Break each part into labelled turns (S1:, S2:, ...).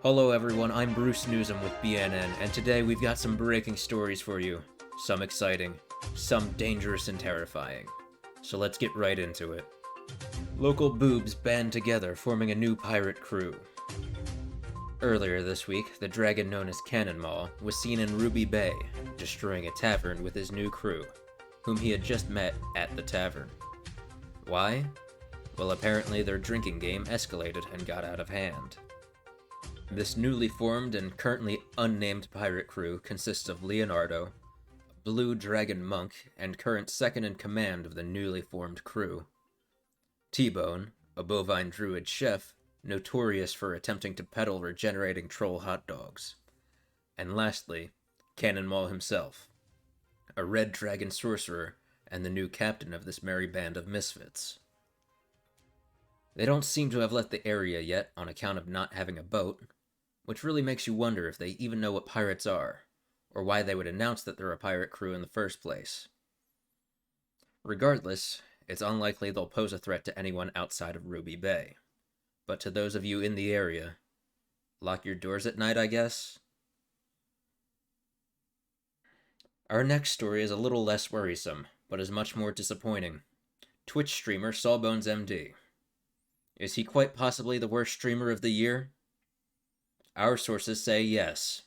S1: Hello everyone, I'm Bruce Newsom with BNN, and today we've got some breaking stories for you. Some exciting, some dangerous and terrifying. So let's get right into it. Local boobs band together, forming a new pirate crew. Earlier this week, the dragon known as Cannonmaw was seen in Ruby Bay, destroying a tavern with his new crew, whom he had just met at the tavern. Why? Well, apparently their drinking game escalated and got out of hand. This newly formed and currently unnamed pirate crew consists of Leonardo, a blue dragon monk and current second-in-command of the newly formed crew, T-Bone, a bovine druid chef, notorious for attempting to peddle regenerating troll hot dogs, and lastly, Cannonmaw himself, a red dragon sorcerer and the new captain of this merry band of misfits. They don't seem to have left the area yet on account of not having a boat, which really makes you wonder if they even know what pirates are, or why they would announce that they're a pirate crew in the first place. Regardless, it's unlikely they'll pose a threat to anyone outside of Ruby Bay. But to those of you in the area, lock your doors at night, I guess? Our next story is a little less worrisome, but is much more disappointing. Twitch streamer Sawbones MD. Is he quite possibly the worst streamer of the year? Our sources say yes.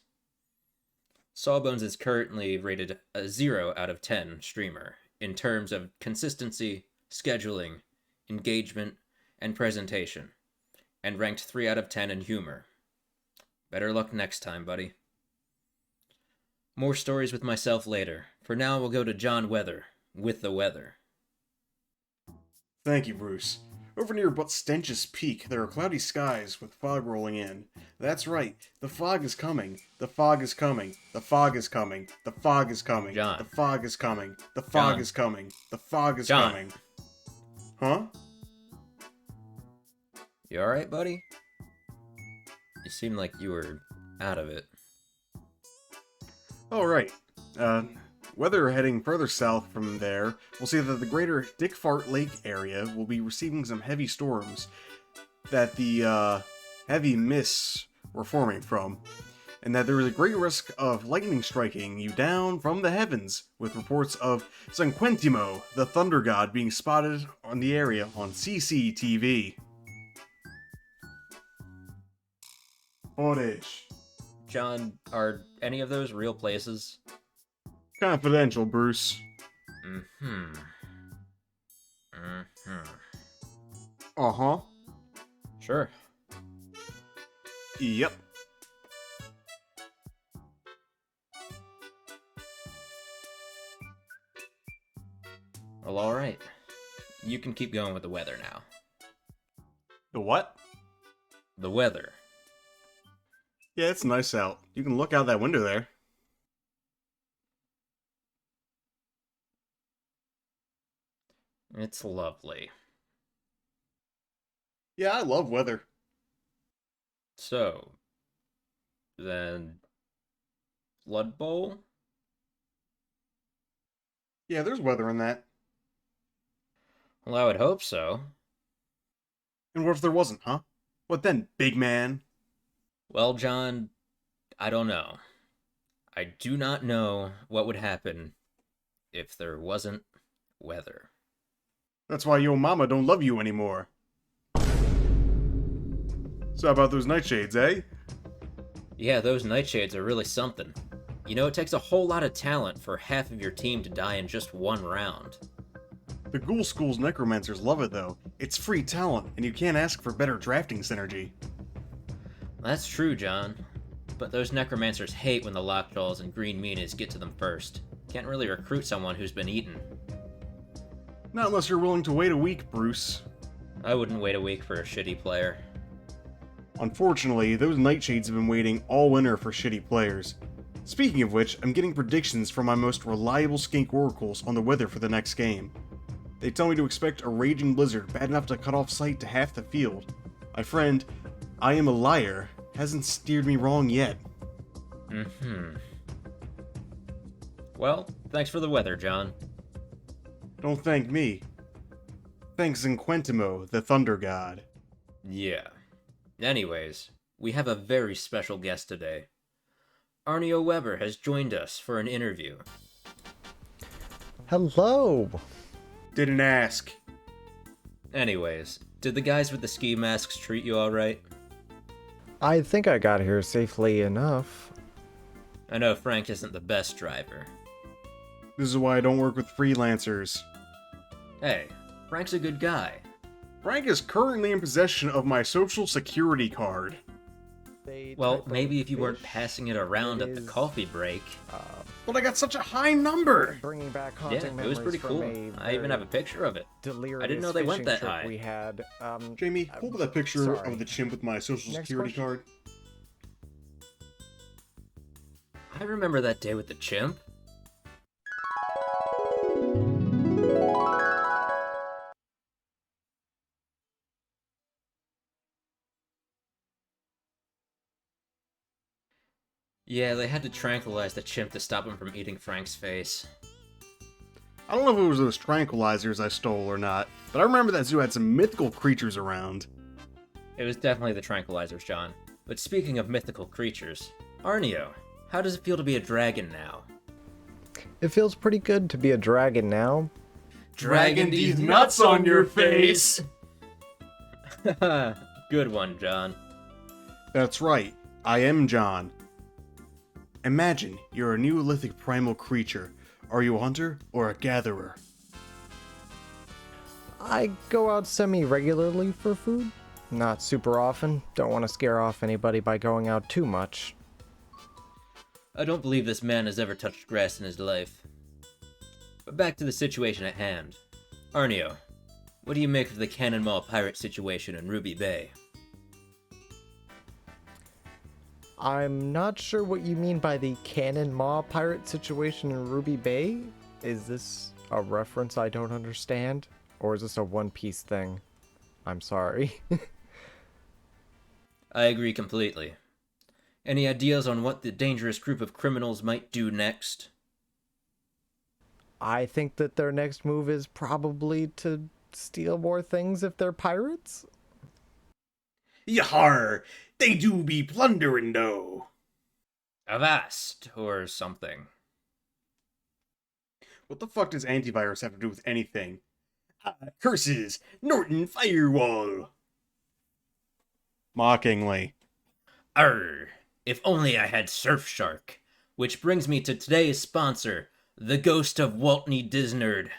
S1: Sawbones is currently rated a 0 out of 10 streamer in terms of consistency, scheduling, engagement, and presentation, and ranked 3 out of 10 in humor. Better luck next time, buddy. More stories with myself later. For now, we'll go to John Weather with the weather.
S2: Thank you, Bruce. Over near Butstenchus Peak, there are cloudy skies with fog rolling in. That's right, the fog is coming. The fog is coming. The fog is coming. The fog is coming.
S1: John.
S2: The fog is coming. The fog
S1: John.
S2: is coming. The fog is
S1: John.
S2: coming. Huh?
S1: You alright, buddy? You seem like you were out of it.
S2: Alright. Weather heading further south from there, we'll see that the greater Dickfart Lake area will be receiving some heavy storms that the heavy mists were forming from, and that there is a great risk of lightning striking you down from the heavens, with reports of Sanquentimo, the thunder god, being spotted on the area on CCTV. Footage.
S1: John, are any of those real places?
S2: Confidential, Bruce. Uh-huh.
S1: Sure.
S2: Yep.
S1: Well, alright. You can keep going with the weather now.
S2: The what?
S1: The weather.
S2: Yeah, it's nice out. You can look out that window there.
S1: It's lovely.
S2: Yeah, I love weather.
S1: So, then, Blood Bowl?
S2: Yeah, there's weather in that.
S1: Well, I would hope so.
S2: And what if there wasn't, huh? What then, big man?
S1: Well, John, I don't know. I do not know what would happen if there wasn't weather.
S2: That's why your mama don't love you anymore. So how about those nightshades, eh?
S1: Yeah, those nightshades are really something. You know, it takes a whole lot of talent for half of your team to die in just one round.
S2: The Ghoul School's necromancers love it, though. It's free talent, and you can't ask for better drafting synergy.
S1: That's true, John. But those necromancers hate when the lockjaws and green meanies get to them first. Can't really recruit someone who's been eaten.
S2: Not unless you're willing to wait a week, Bruce.
S1: I wouldn't wait a week for a shitty player.
S2: Unfortunately, those nightshades have been waiting all winter for shitty players. Speaking of which, I'm getting predictions from my most reliable skink oracles on the weather for the next game. They tell me to expect a raging blizzard bad enough to cut off sight to half the field. My friend, I am a liar, hasn't steered me wrong yet.
S1: Well, thanks for the weather, John.
S2: Don't thank me. Thanks Zinquentimo, the thunder god.
S1: Yeah. Anyways, we have a very special guest today. Arnio Weber has joined us for an interview.
S3: Hello!
S2: Didn't ask.
S1: Anyways, did the guys with the ski masks treat you alright?
S3: I think I got here safely enough.
S1: I know Frank isn't the best driver.
S2: This is why I don't work with freelancers.
S1: Hey, Frank's a good guy.
S2: Frank is currently in possession of my social security card.
S1: Well, maybe if you weren't passing it around at the coffee break.
S2: But I got such a high number!
S3: Bringing back
S1: Yeah,
S3: haunting
S1: it was pretty cool. I even have a picture of it. I didn't know they went that high.
S3: We had,
S2: Jamie, pull up that picture
S3: sorry.
S2: of the chimp with my social
S3: Next
S2: security
S3: question.
S2: card.
S1: I remember that day with the chimp. Yeah, they had to tranquilize the chimp to stop him from eating Frank's face.
S2: I don't know if it was those tranquilizers I stole or not, but I remember that zoo had some mythical creatures around.
S1: It was definitely the tranquilizers, John. But speaking of mythical creatures, Arnio, how does it feel to be a dragon now?
S3: it feels pretty good to be a dragon now.
S1: Dragon these nuts on your face! Good one, John.
S2: That's right, I am John. Imagine you're a Neolithic primal creature. Are you a hunter or a gatherer?
S3: I go out semi-regularly for food. Not super often. Don't want to scare off anybody by going out too much.
S1: I don't believe this man has ever touched grass in his life. But back to the situation at hand. Arnio, what do you make of the Cannonball pirate situation in Ruby Bay?
S3: I'm not sure what you mean by the Cannon Maw pirate situation in Ruby Bay. Is this a reference I don't understand? Or is this a One Piece thing? I'm sorry.
S1: I agree completely. Any ideas on what the dangerous group of criminals might do next?
S3: I think that their next move is probably to steal more things if they're pirates.
S2: Yar! They do be plundering, though.
S1: Avast, or something.
S2: What the fuck does antivirus have to do with anything? Curses! Norton Firewall! Mockingly.
S1: Arr! If only I had Surfshark. Which brings me to today's sponsor, the Ghost of Waltney Disnerd.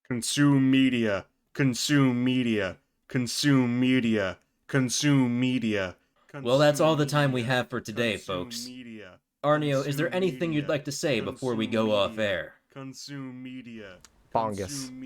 S2: Consume media. Consume media. Consume media. Consume media.
S1: Well, that's all the time we have for today,
S2: Consume
S1: folks.
S2: media.
S1: Arnio, is there
S2: Consume
S1: anything you'd
S2: media.
S1: like to say before we
S2: Consume
S1: go off
S2: media.
S1: air?
S2: Consume media.
S3: Bongus.
S2: Consume